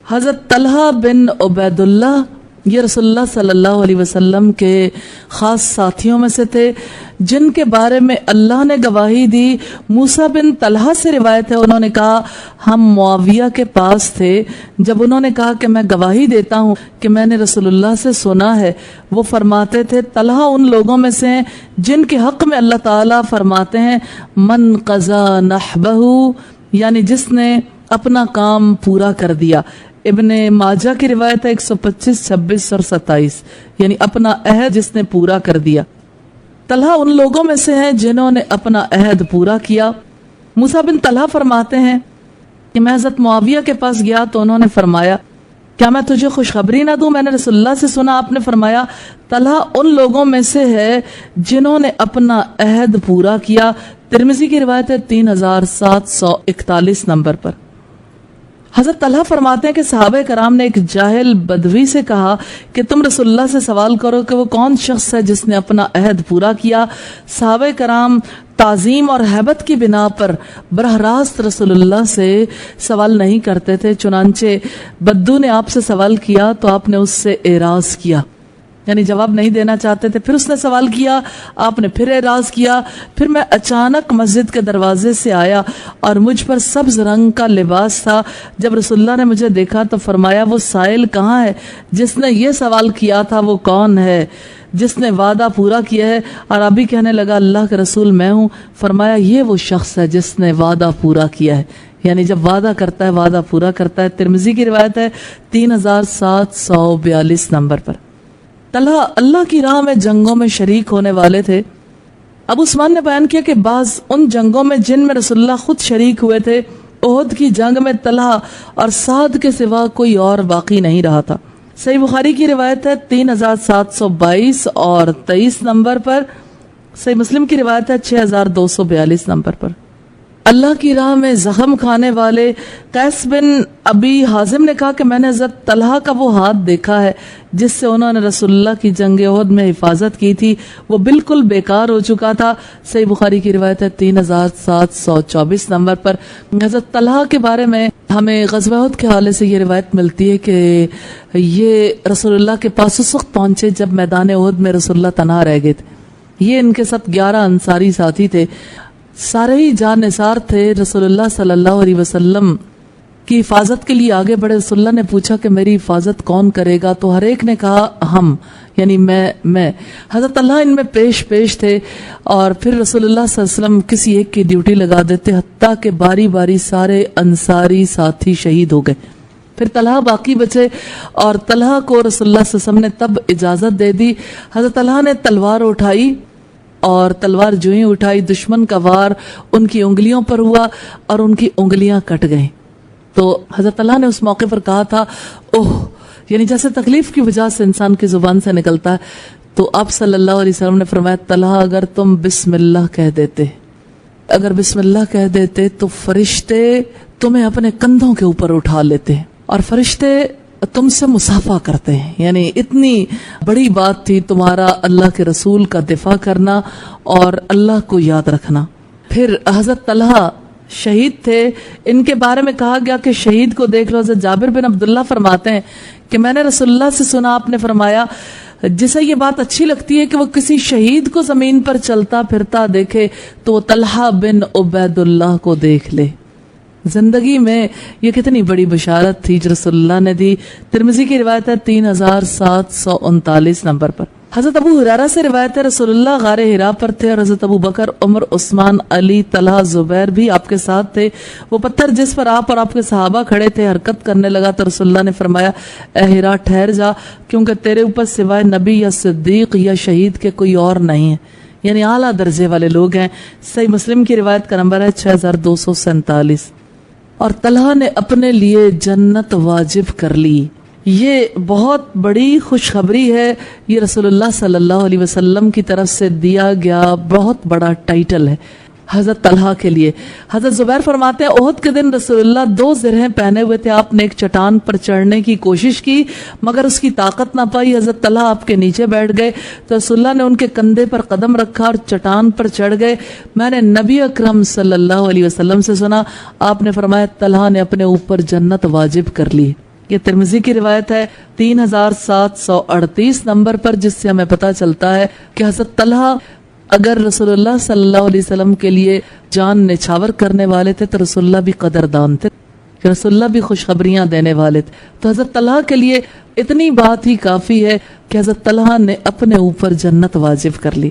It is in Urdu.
حضرت طلحہ بن عبیداللہ یہ رسول اللہ صلی اللہ علیہ وسلم کے خاص ساتھیوں میں سے تھے جن کے بارے میں اللہ نے گواہی دی. موسیٰ بن طلحہ سے روایت ہے، انہوں نے کہا ہم معاویہ کے پاس تھے جب انہوں نے کہا کہ میں گواہی دیتا ہوں کہ میں نے رسول اللہ سے سنا ہے. وہ فرماتے تھے طلحہ ان لوگوں میں سے ہیں جن کے حق میں اللہ تعالیٰ فرماتے ہیں من قضا نحبہ، یعنی جس نے اپنا کام پورا کر دیا. ابن ماجہ کی روایت ہے 125، 26 اور 27، یعنی اپنا عہد جس نے پورا کر دیا. طلحہ ان لوگوں میں سے ہیں جنہوں نے اپنا عہد پورا کیا. موسیٰ بن طلحہ فرماتے ہیں کہ میں حضرت معاویہ کے پاس گیا تو انہوں نے فرمایا کیا میں تجھے خوشخبری نہ دوں، میں نے رسول اللہ سے سنا. آپ نے فرمایا طلحہ ان لوگوں میں سے ہے جنہوں نے اپنا عہد پورا کیا. ترمذی کی روایت ہے 3741 نمبر پر. حضرت طلحہ فرماتے ہیں کہ صحابہ کرام نے ایک جاہل بدوی سے کہا کہ تم رسول اللہ سے سوال کرو کہ وہ کون شخص ہے جس نے اپنا عہد پورا کیا. صحابہ کرام تعظیم اور ہیبت کی بنا پر براہ راست رسول اللہ سے سوال نہیں کرتے تھے، چنانچہ بدو نے آپ سے سوال کیا تو آپ نے اس سے اعراض کیا، یعنی جواب نہیں دینا چاہتے تھے. پھر اس نے سوال کیا، آپ نے پھر اعراض کیا. پھر میں اچانک مسجد کے دروازے سے آیا اور مجھ پر سبز رنگ کا لباس تھا. جب رسول اللہ نے مجھے دیکھا تو فرمایا وہ سائل کہاں ہے جس نے یہ سوال کیا تھا، وہ کون ہے جس نے وعدہ پورا کیا ہے؟ عربی کہنے لگا اللہ کے رسول میں ہوں. فرمایا یہ وہ شخص ہے جس نے وعدہ پورا کیا ہے، یعنی جب وعدہ کرتا ہے وعدہ پورا کرتا ہے. ترمذی کی روایت ہے 3742 نمبر پر. طلحہ اللہ کی راہ میں جنگوں میں شریک ہونے والے تھے. ابو عثمان نے بیان کیا کہ بعض ان جنگوں میں جن میں رسول اللہ خود شریک ہوئے تھے، احد کی جنگ میں طلحہ اور سعد کے سوا کوئی اور باقی نہیں رہا تھا. صحیح بخاری کی روایت ہے 3722 اور 23 نمبر پر. صحیح مسلم کی روایت ہے 6242 نمبر پر. اللہ کی راہ میں زخم کھانے والے قیس بن ابی حازم نے کہا کہ میں نے حضرت طلحہ کا وہ ہاتھ دیکھا ہے جس سے انہوں نے رسول اللہ کی جنگ احد میں حفاظت کی تھی، وہ بالکل بیکار ہو چکا تھا. صحیح بخاری کی روایت ہے 3724 نمبر پر. حضرت طلحہ کے بارے میں ہمیں غزوہ احد کے حوالے سے یہ روایت ملتی ہے کہ یہ رسول اللہ کے پاس اس وقت پہنچے جب میدان احد میں رسول اللہ تنہا رہ گئے تھے. یہ ان کے ساتھ 11 انصاری ساتھی تھے، سارے ہی جان نثار تھے. رسول اللہ صلی اللہ علیہ وسلم کی حفاظت کے لیے آگے بڑھے. رسول اللہ نے پوچھا کہ میری حفاظت کون کرے گا؟ تو ہر ایک نے کہا ہم، یعنی میں. حضرت اللہ ان میں پیش تھے اور پھر رسول اللہ صلی اللہ علیہ وسلم کسی ایک کی ڈیوٹی لگا دیتے، حتیٰ کہ باری باری سارے انصاری ساتھی شہید ہو گئے. پھر طلحہ باقی بچے اور طلحہ کو رسول اللہ صلی اللہ علیہ وسلم نے تب اجازت دے دی. حضرت طلحہ نے تلوار اٹھائی اور تلوار جو ہی اٹھائی دشمن کا وار ان کی انگلیوں پر ہوا اور ان کی انگلیاں کٹ گئیں. تو حضرت اللہ نے اس موقع پر کہا تھا اوہ، یعنی جیسے تکلیف کی وجہ سے انسان کی زبان سے نکلتا ہے. تو آپ صلی اللہ علیہ وسلم نے فرمایا طلحہ اگر تم بسم اللہ کہہ دیتے تو فرشتے تمہیں اپنے کندھوں کے اوپر اٹھا لیتے اور فرشتے تم سے مصافحہ کرتے ہیں. یعنی اتنی بڑی بات تھی تمہارا اللہ کے رسول کا دفاع کرنا اور اللہ کو یاد رکھنا. پھر حضرت طلحہ شہید تھے، ان کے بارے میں کہا گیا کہ شہید کو دیکھ لو. حضرت جابر بن عبداللہ فرماتے ہیں کہ میں نے رسول اللہ سے سنا، آپ نے فرمایا جسے یہ بات اچھی لگتی ہے کہ وہ کسی شہید کو زمین پر چلتا پھرتا دیکھے تو وہ طلحہ بن عبید اللہ کو دیکھ لے. زندگی میں یہ کتنی بڑی بشارت تھی جو رسول اللہ نے دی. ترمذی کی روایت ہے 3739 نمبر پر. حضرت ابو ہریرہ سے روایت ہے رسول اللہ غار حرا پر تھے اور حضرت ابو بکر، عمر، عثمان، علی، طلحہ، زبیر بھی آپ کے ساتھ تھے. وہ پتھر جس پر آپ اور آپ کے صحابہ کھڑے تھے حرکت کرنے لگا تو رسول اللہ نے فرمایا اے حرا ٹھہر جا، کیونکہ تیرے اوپر سوائے نبی یا صدیق یا شہید کے کوئی اور نہیں ہے، یعنی اعلیٰ درجے والے لوگ ہیں. صحیح مسلم کی روایت کا نمبر ہے 6247. اور طلحہ نے اپنے لیے جنت واجب کر لی. یہ بہت بڑی خوشخبری ہے، یہ رسول اللہ صلی اللہ علیہ وسلم کی طرف سے دیا گیا بہت بڑا ٹائٹل ہے حضرت طلحہ کے لیے. حضرت زبیر فرماتے ہیں احد کے دن رسول اللہ 2 زرہیں پہنے ہوئے تھے. آپ نے ایک چٹان پر چڑھنے کی کوشش کی مگر اس کی طاقت نہ پائی. حضرت طلحہ آپ کے نیچے بیٹھ گئے تو رسول اللہ نے ان کے کندھے پر قدم رکھا اور چٹان پر چڑھ گئے. میں نے نبی اکرم صلی اللہ علیہ وسلم سے سنا، آپ نے فرمایا طلحہ نے اپنے اوپر جنت واجب کر لی. یہ ترمذی کی روایت ہے 3738 نمبر پر، جس سے ہمیں پتہ چلتا ہے کہ حضرت طلحہ اگر رسول اللہ صلی اللہ علیہ وسلم کے لیے جان نچھاور کرنے والے تھے تو رسول اللہ بھی قدردان تھے، کہ رسول اللہ بھی خوشخبریاں دینے والے تھے. تو حضرت طلحہ کے لیے اتنی بات ہی کافی ہے کہ حضرت طلحہ نے اپنے اوپر جنت واجب کر لی.